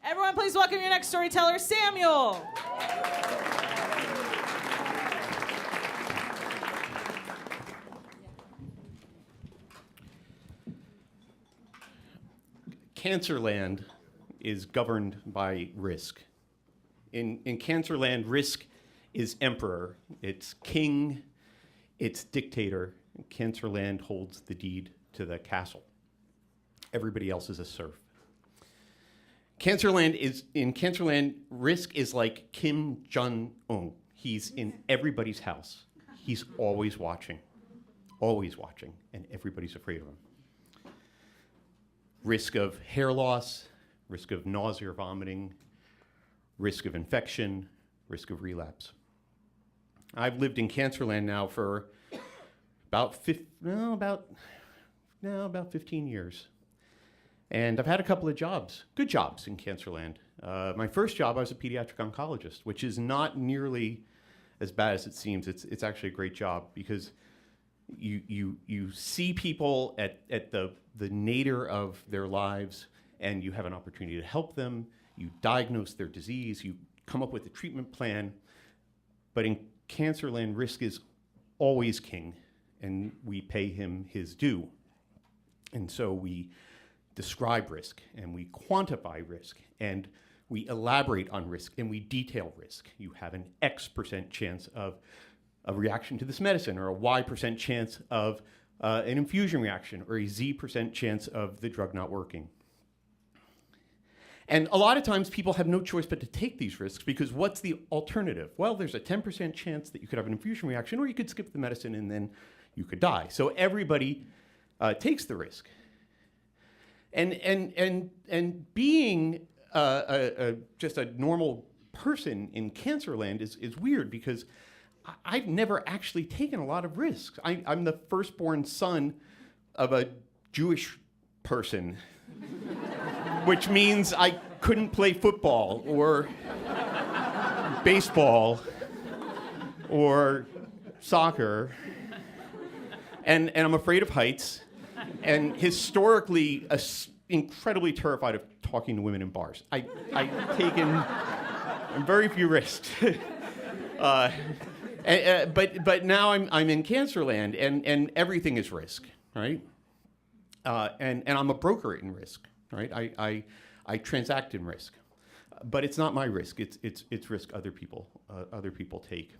Everyone, please welcome your next storyteller, Samuel. Cancerland is governed by risk. In Cancerland, risk is emperor, it's king, it's dictator. Cancerland holds the deed to the castle. Everybody else is a serf. In Cancerland, risk is like Kim Jong-un. He's in everybody's house. He's always watching, and everybody's afraid of him. Risk of hair loss, risk of nausea or vomiting, risk of infection, risk of relapse. I've lived in Cancerland now for about 15 years. And I've had a couple of jobs, good jobs in Cancerland. My first job, I was a pediatric oncologist, which is not nearly as bad as it seems. It's actually a great job because you see people at the nadir of their lives, and you have an opportunity to help them. You diagnose their disease. You come up with a treatment plan. But in Cancerland, risk is always king, and we pay him his due. And so we describe risk, and we quantify risk, and we elaborate on risk, and we detail risk. You have an X% chance of a reaction to this medicine, or a Y% chance of an infusion reaction, or a Z% chance of the drug not working. And a lot of times people have no choice but to take these risks, because what's the alternative? Well, there's a 10% chance that you could have an infusion reaction, or you could skip the medicine and then you could die. So everybody takes the risk. And being just a normal person in Cancerland is weird, because I've never actually taken a lot of risks. I'm the firstborn son of a Jewish person, which means I couldn't play football or baseball or soccer, and I'm afraid of heights, and historically incredibly terrified of talking to women in bars. I've taken very few risks. But now I'm in Cancerland, and everything is risk, right? And I'm a broker in risk, right? I transact in risk, but it's not my risk. It's risk other people take.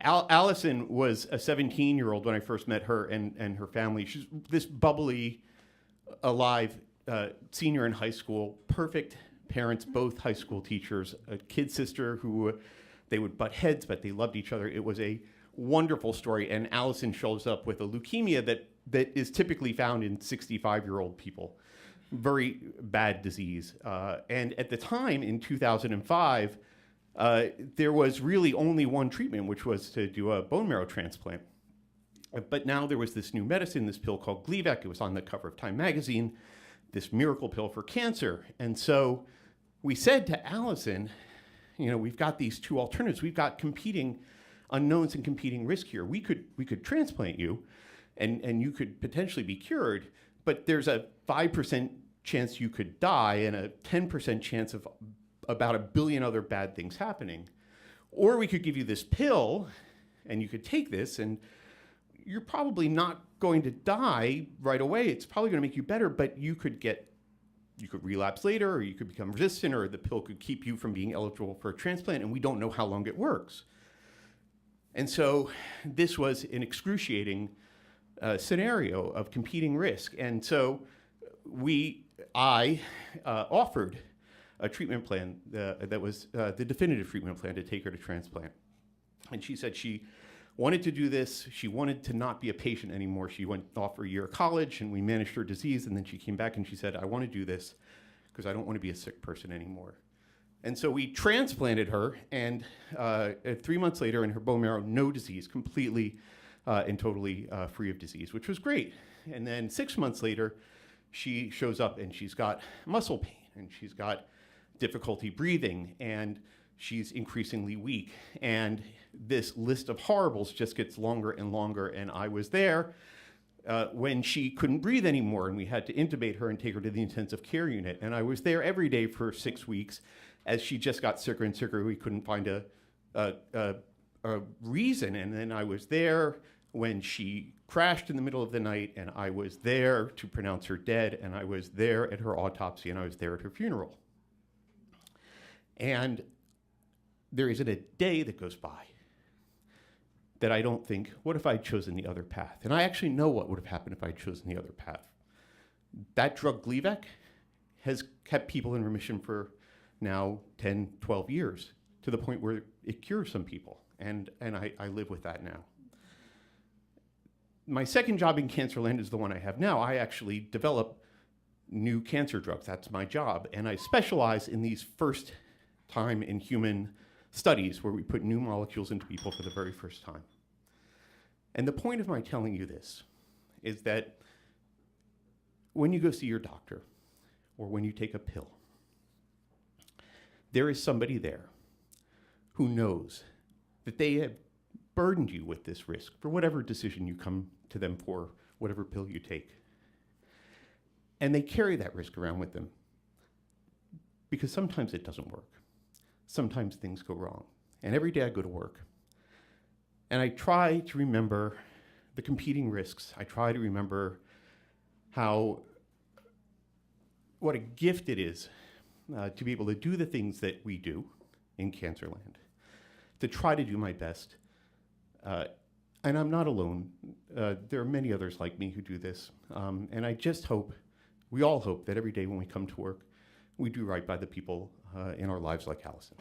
Allison was a 17-year-old when I first met her and her family. She's this bubbly, alive senior in high school, perfect parents, both high school teachers, a kid sister who they would butt heads, but they loved each other. It was a wonderful story, and Allison shows up with a leukemia that is typically found in 65-year-old people. Very bad disease. And at the time, in 2005, there was really only one treatment, which was to do a bone marrow transplant. But now there was this new medicine, this pill called Gleevec. It was on the cover of Time magazine, this miracle pill for cancer. And so we said to Allison, we've got these two alternatives. We've got competing unknowns and competing risk here. We could transplant you, and you could potentially be cured, but there's a 5% chance you could die and a 10% chance of about 1 billion other bad things happening. Or we could give you this pill, and you could take this, and you're probably not going to die right away. It's probably going to make you better, but you could relapse later, or you could become resistant, or the pill could keep you from being eligible for a transplant, and we don't know how long it works. And so this was an excruciating scenario of competing risk. And so I offered a treatment plan that was the definitive treatment plan to take her to transplant. And she said she wanted to do this. She wanted to not be a patient anymore. She went off for a year of college, and we managed her disease, and then she came back and she said, I want to do this because I don't want to be a sick person anymore. And so we transplanted her, and 3 months later, in her bone marrow, no disease, completely and totally free of disease, which was great. And then 6 months later, she shows up, and she's got muscle pain, and she's got difficulty breathing, and she's increasingly weak. And this list of horribles just gets longer and longer, and I was there when she couldn't breathe anymore and we had to intubate her and take her to the intensive care unit. And I was there every day for 6 weeks as she just got sicker and sicker. We couldn't find a reason. And then I was there when she crashed in the middle of the night, and I was there to pronounce her dead, and I was there at her autopsy, and I was there at her funeral. And there isn't a day that goes by that I don't think, what if I'd chosen the other path? And I actually know what would have happened if I'd chosen the other path. That drug, Gleevec, has kept people in remission for now 10, 12 years, to the point where it cures some people. And I live with that now. My second job in Cancerland is the one I have now. I actually develop new cancer drugs. That's my job. And I specialize in these first time in human studies where we put new molecules into people for the very first time. And the point of my telling you this is that when you go see your doctor or when you take a pill, there is somebody there who knows that they have burdened you with this risk for whatever decision you come to them for, whatever pill you take. And they carry that risk around with them because sometimes it doesn't work. Sometimes things go wrong. And every day I go to work and I try to remember the competing risks. I try to remember what a gift it is to be able to do the things that we do in Cancerland, to try to do my best. And I'm not alone. There are many others like me who do this. And I just hope, we all hope that every day when we come to work, we do right by the people in our lives like Allison.